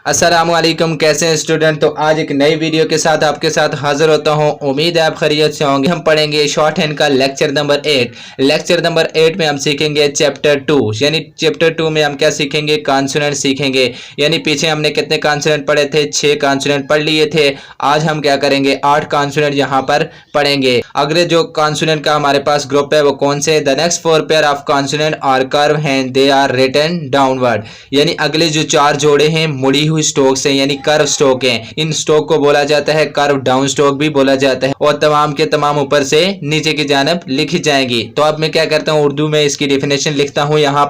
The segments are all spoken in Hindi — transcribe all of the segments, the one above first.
अस्सलामुअलैकुम, कैसे हैं स्टूडेंट। तो आज एक नई वीडियो के साथ आपके साथ हाजिर होता हूं। उम्मीद है आप खैरियत से होंगे। हम पढ़ेंगे शॉर्ट हैंड का लेक्चर नंबर 8। लेक्चर नंबर 8 में हम सीखेंगे चैप्टर 2। यानी चैप्टर 2 में हम क्या सीखेंगे, कॉन्सोनेंट सीखेंगे। यानी पीछे हमने कितने कॉन्सोनेंट पढ़े थे, 6 कॉन्सोनेंट पढ़ लिए थे। आज हम क्या करेंगे, 8 कॉन्सोनेंट यहाँ पर पढ़ेंगे। अगले जो कॉन्सोनेंट का हमारे पास ग्रुप है वो कौन से, the next 4 pair of consonant are curve hand, they are written downward. यानी अगले जो 4 जोड़े हैं मुड़ी हुई स्ट्रोक से, यानी कर्व स्ट्रोक हैं। इन स्ट्रोक को बोला जाता है कर्व डाउन स्ट्रोक भी बोला जाता है, और तमाम के तमाम ऊपर से नीचे की जानब लिखी जाएंगी। तो अब मैं क्या करता हूँ, उर्दू में इसकी डेफिनेशन लिखता हूँ। यहाँ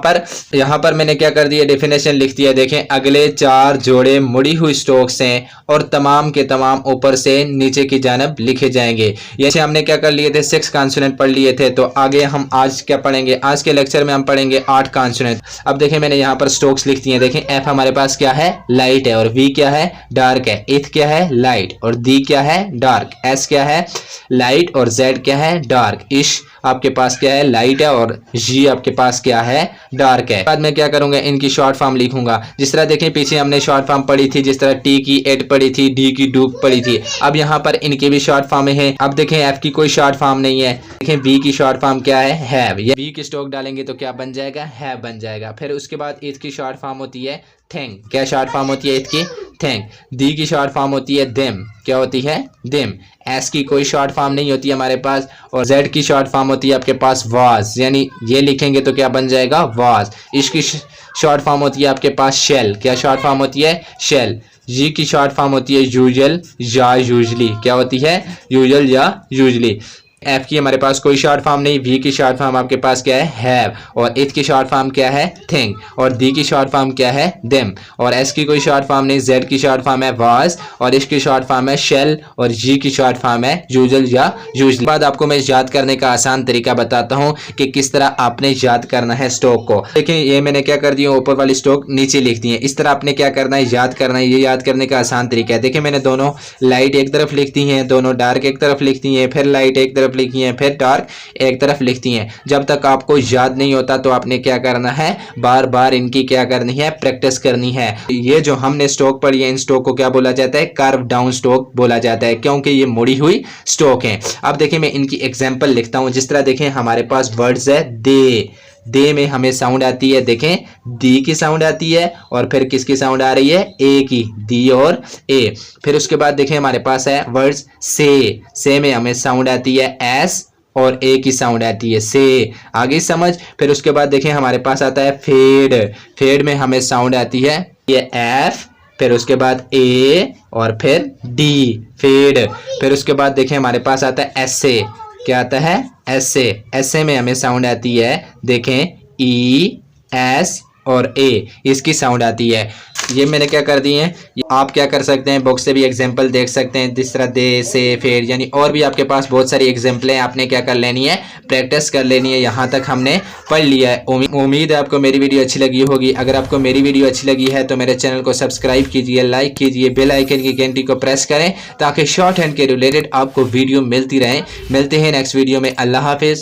पर मैंने क्या कर दिया, डेफिनेशन लिख दिया। देखें, अगले 4 जोड़े मुड़ी हुई स्ट्रोक्स हैं और तमाम के तमाम ऊपर से नीचे की जानब लिखे जाएंगे। जैसे हमने क्या कर लिए थे, 6 कॉन्सोनेंट पढ़ लिए थे। तो आगे हम आज क्या पढ़ेंगे, आज के लेक्चर में हम पढ़ेंगे 8 कॉन्सोनेंट। अब देखें, मैंने यहाँ पर स्ट्रोक्स लिख दिए। देखें, एफ हमारे पास क्या है, लाइट है, और वी क्या है, डार्क है। एथ क्या है, लाइट, और डी क्या है, डार्क। एस क्या है, लाइट, और जेड क्या है, डार्क। इश आपके पास क्या है, लाइट है, और जी आपके पास क्या है, डार्क है। बाद में क्या करूंगा, इनकी शॉर्ट फॉर्म लिखूंगा। जिस तरह देखें, पीछे हमने शॉर्ट फॉर्म पढ़ी थी, जिस तरह टी की एट पढ़ी थी, डी की डूक पढ़ी थी। अब यहाँ पर इनकी भी शॉर्ट फॉर्म है। अब देखें, एफ की कोई शॉर्ट फॉर्म नहीं है। देखें, बी की शॉर्ट फॉर्म क्या है, हैव। ये बी की स्ट्रोक डालेंगे तो क्या बन जाएगा, हैव बन जाएगा। फिर उसके बाद एथ की शॉर्ट फॉर्म होती है थिंग। क्या शॉर्ट फॉर्म होती है एथ की, थिंग। डी की शॉर्ट फॉर्म होती है देम। क्या होती है, देम। एस की कोई शॉर्ट फॉर्म नहीं होती है हमारे पास। और जेड की शॉर्ट फॉर्म होती है आपके पास वाज, यानी ये लिखेंगे तो क्या बन जाएगा, वाज। इसकी शॉर्ट फॉर्म होती है आपके पास शेल। क्या शॉर्ट फॉर्म होती है, शेल। जी की शॉर्ट फॉर्म होती है यूजुअल या यूजली। क्या होती है, यूजुअल या यूजली। एफ की हमारे पास कोई शॉर्ट फॉर्म नहीं। वी की शॉर्ट फॉर्म आपके पास क्या है, हैव। और एथ की शॉर्ट फॉर्म क्या है, थिंग। और डी की शॉर्ट फॉर्म क्या है, देम। और एस की कोई शॉर्ट फॉर्म नहीं। जेड की शॉर्ट फॉर्म है वाज, और इसकी शॉर्ट फॉर्म है शेल, और जी की शॉर्ट फॉर्म है यूजुअल या यूजली। बाद आपको मैं याद करने का आसान तरीका बताता हूँ कि किस तरह आपने याद करना है स्ट्रोक को। देखिए, ये मैंने क्या कर दिया, ऊपर वाली स्ट्रोक नीचे लिख दी है। इस तरह आपने क्या करना है, याद करना है। ये याद करने का आसान तरीका है। देखिए, मैंने दोनों लाइट एक तरफ लिख दी है, दोनों डार्क एक तरफ लिख दी है, फिर लाइट एक तरफ लिखी है, फिर डार्क एक तरफ लिखती हैं। जब तक आपको याद नहीं होता तो आपने क्या करना है, बार बार इनकी क्या करनी है, प्रैक्टिस करनी है। ये जो हमने स्ट्रोक पढ़ी है, इन स्ट्रोक को क्या बोला जाता है, कर्व डाउन स्ट्रोक बोला जाता है, क्योंकि ये मुड़ी हुई स्ट्रोक है। अब देखिए, मैं इनकी एग्जांपल लिखता हूं। जिस तरह देखें, हमारे पास वर्ड्स है दे। दे में हमें साउंड आती है, देखें, दी की साउंड आती है, और फिर किसकी साउंड आ रही है, ए की, दी और ए। फिर उसके बाद देखें, हमारे पास है वर्ड्स से में हमें साउंड आती है एस, और ए की साउंड आती है से। आगे समझ। फिर उसके बाद देखें, हमारे पास आता है फेड। फेड में हमें साउंड आती है ये एफ, फिर उसके बाद ए, और फिर डी, फेड। फिर उसके बाद देखें, हमारे पास आता है एसे। क्या आता है, एसे। एसे में हमें साउंड आती है, देखें, ई, एस और ए, इसकी साउंड आती है। ये मैंने क्या कर दी है, आप क्या कर सकते हैं, बुक से भी एग्जांपल देख सकते हैं। जिस तरह दे, से, फेड, यानी और भी आपके पास बहुत सारी एग्जांपल हैं। आपने क्या कर लेनी है, प्रैक्टिस कर लेनी है। यहाँ तक हमने पढ़ लिया है। उम्मीद है आपको मेरी वीडियो अच्छी लगी होगी। अगर आपको मेरी वीडियो अच्छी लगी है तो मेरे चैनल को सब्सक्राइब कीजिए, लाइक कीजिए, बेल आइकन की घंटी को प्रेस करें, ताकि शॉर्ट हैंड के रिलेटेड आपको वीडियो मिलती रहे। मिलते हैं नेक्स्ट वीडियो में। अल्लाह हाफिज।